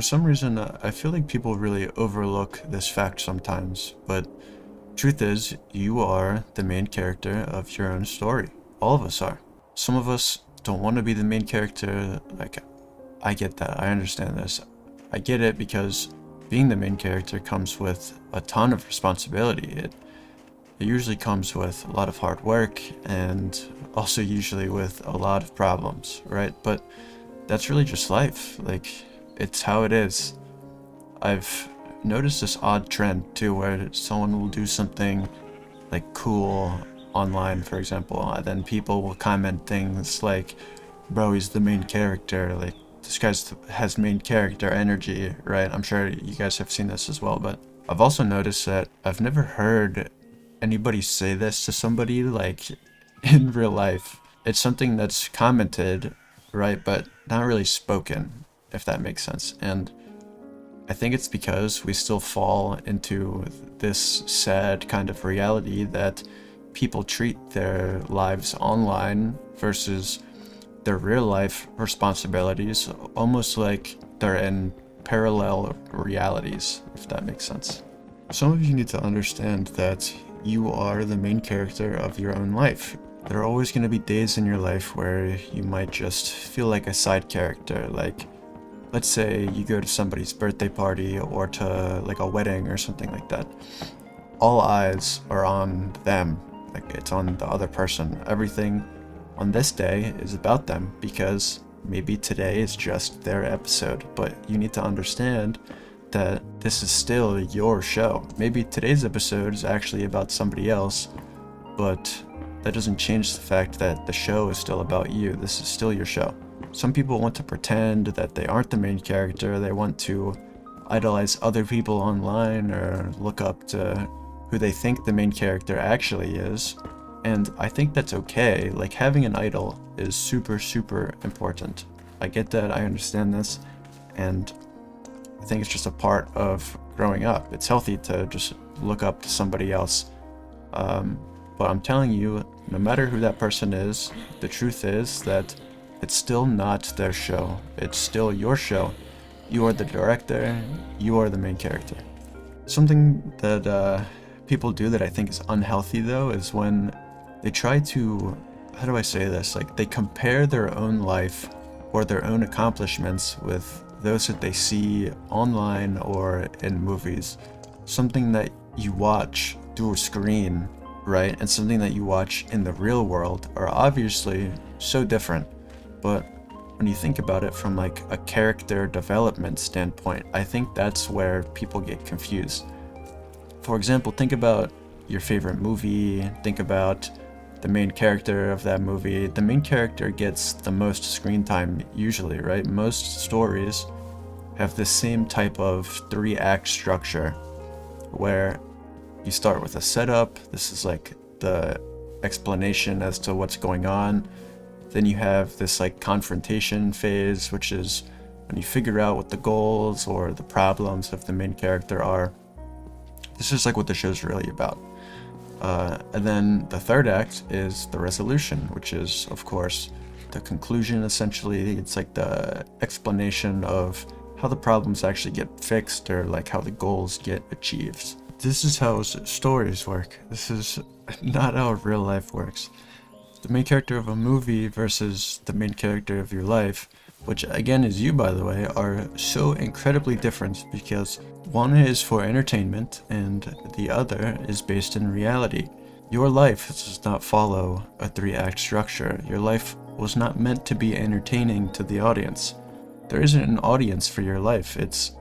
some reason, I feel like people really overlook this fact sometimes, but truth is, you are the main character of your own story. All of us are. Some of us don't want to be the main character. Like, I get that. I understand this. I get it because being the main character comes with a ton of responsibility. It usually comes with a lot of hard work and also usually with a lot of problems, right? But that's really just life. Like, it's how it is. I've noticed this odd trend too where someone will do something like cool online, for example, and then people will comment things like, bro, he's the main character, like this guy has main character energy, right? I'm sure you guys have seen this as well, but I've also noticed that I've never heard anybody say this to somebody like in real life. It's something that's commented, right, but not really spoken, if that makes sense. And I think it's because we still fall into this sad kind of reality that people treat their lives online versus their real life responsibilities almost like they're in parallel realities, if that makes sense. Some of you need to understand that you are the main character of your own life. There are always going to be days in your life where you might just feel like a side character. Like, let's say you go to somebody's birthday party or to like a wedding or something like that. All eyes are on them. Like, it's on the other person. Everything on this day is about them because maybe today is just their episode. But you need to understand that this is still your show. Maybe today's episode is actually about somebody else, but that doesn't change the fact that the show is still about you. This is still your show. Some people want to pretend that they aren't the main character. They want to idolize other people online or look up to who they think the main character actually is. And I think that's okay. Like, having an idol is super, super important. I get that, I understand this, and I think it's just a part of growing up. It's healthy to just look up to somebody else. But I'm telling you, no matter who that person is, the truth is that it's still not their show. It's still your show. You are the director. You are the main character. Something that people do that I think is unhealthy, though, is when they try to, how do I say this? Like, they compare their own life or their own accomplishments with those that they see online or in movies. Something that you watch through a screen, right, and something that you watch in the real world are obviously so different. But when you think about it from like a character development standpoint, I think that's where people get confused. For example, think about your favorite movie, think about the main character of that movie. The main character gets the most screen time usually, right? Most stories have the same type of 3-act structure where you start with a setup. This is like the explanation as to what's going on. Then you have this like confrontation phase, which is when you figure out what the goals or the problems of the main character are. This is like what the show's really about. And then the third act is the resolution, which is, of course, the conclusion, essentially. It's like the explanation of how the problems actually get fixed or like how the goals get achieved. This is how stories work. This is not how real life works. The main character of a movie versus the main character of your life, which again is you, by the way, are so incredibly different because one is for entertainment and the other is based in reality. Your life does not follow a 3-act structure. Your life was not meant to be entertaining to the audience. There isn't an audience for your life. It's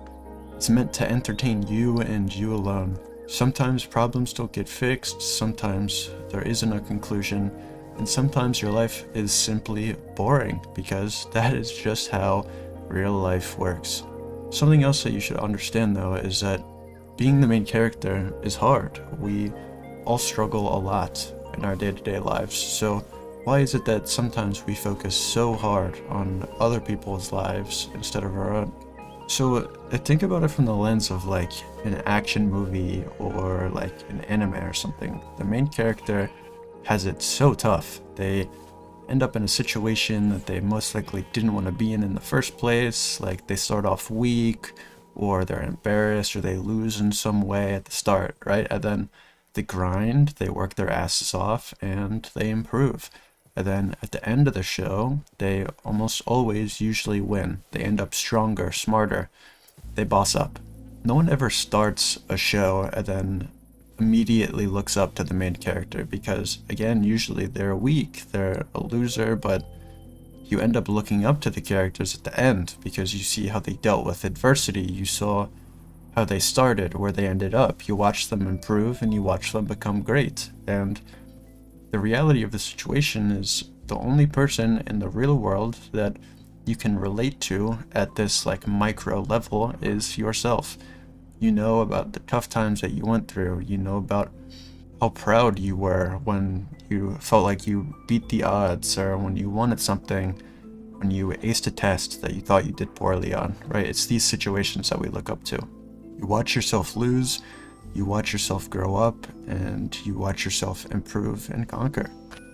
meant to entertain you and you alone. Sometimes problems don't get fixed, sometimes there isn't a conclusion, and sometimes your life is simply boring because that is just how real life works. Something else that you should understand, though, is that being the main character is hard. We all struggle a lot in our day-to-day lives. So why is it that sometimes we focus so hard on other people's lives instead of our own? So think about it from the lens of like an action movie or like an anime or something. The main character has it so tough. They end up in a situation that they most likely didn't want to be in the first place. Like they start off weak, or they're embarrassed, or they lose in some way at the start, right? And then they grind, they work their asses off, and they improve. And then at the end of the show, they almost always usually win. They end up stronger, smarter. They boss up. No one ever starts a show and then immediately looks up to the main character because, again, usually they're weak, they're a loser, but you end up looking up to the characters at the end because you see how they dealt with adversity. You saw how they started, where they ended up. You watch them improve and you watch them become great. And the reality of the situation is the only person in the real world that you can relate to at this like micro level is yourself. You know about the tough times that you went through. You know about how proud you were when you felt like you beat the odds, or when you wanted something, when you aced a test that you thought you did poorly on, right? It's these situations that we look up to. You watch yourself lose, you watch yourself grow up, and you watch yourself improve and conquer.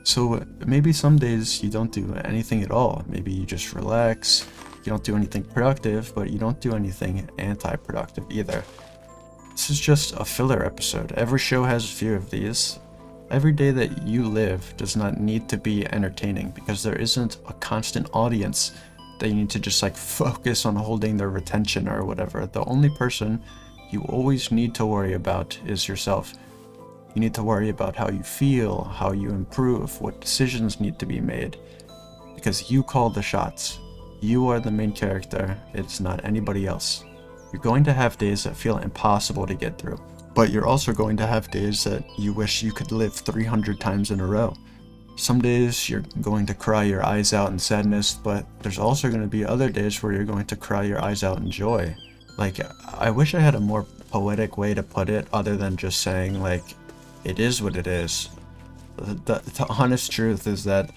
So maybe some days you don't do anything at all. Maybe you just relax, you don't do anything productive, but you don't do anything anti-productive either. This is just a filler episode. Every show has a few of these. Every day that you live does not need to be entertaining because there isn't a constant audience that you need to just like focus on holding their retention or whatever. The only person you always need to worry about is yourself. You need to worry about how you feel, how you improve, what decisions need to be made, because you call the shots. You are the main character. It's not anybody else. You're going to have days that feel impossible to get through, but you're also going to have days that you wish you could live 300 times in a row. Some days you're going to cry your eyes out in sadness, but there's also going to be other days where you're going to cry your eyes out in joy. Like, I wish I had a more poetic way to put it other than just saying, like, it is what it is. The honest truth is that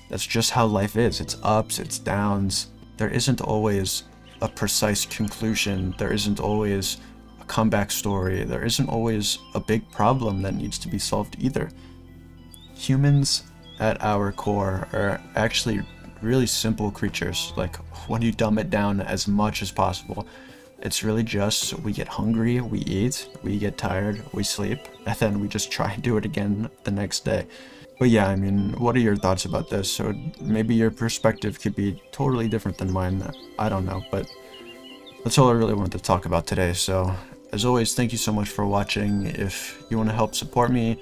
that's just how life is. It's ups, it's downs. There isn't always a precise conclusion. There isn't always a comeback story. There isn't always a big problem that needs to be solved either. Humans at our core are actually really simple creatures. Like, when you dumb it down as much as possible, it's really just we get hungry, we eat, we get tired, we sleep, and then we just try and do it again the next day. But yeah, I mean, what are your thoughts about this? So maybe your perspective could be totally different than mine. I don't know, but that's all I really wanted to talk about today. So as always, thank you so much for watching. If you want to help support me,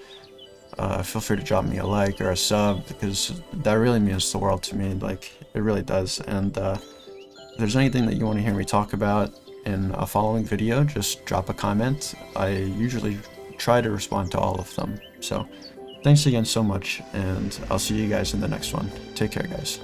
feel free to drop me a like or a sub, because that really means the world to me. Like, it really does. And if there's anything that you want to hear me talk about in a following video, just drop a comment. I usually try to respond to all of them. So thanks again so much, and I'll see you guys in the next one. Take care, guys.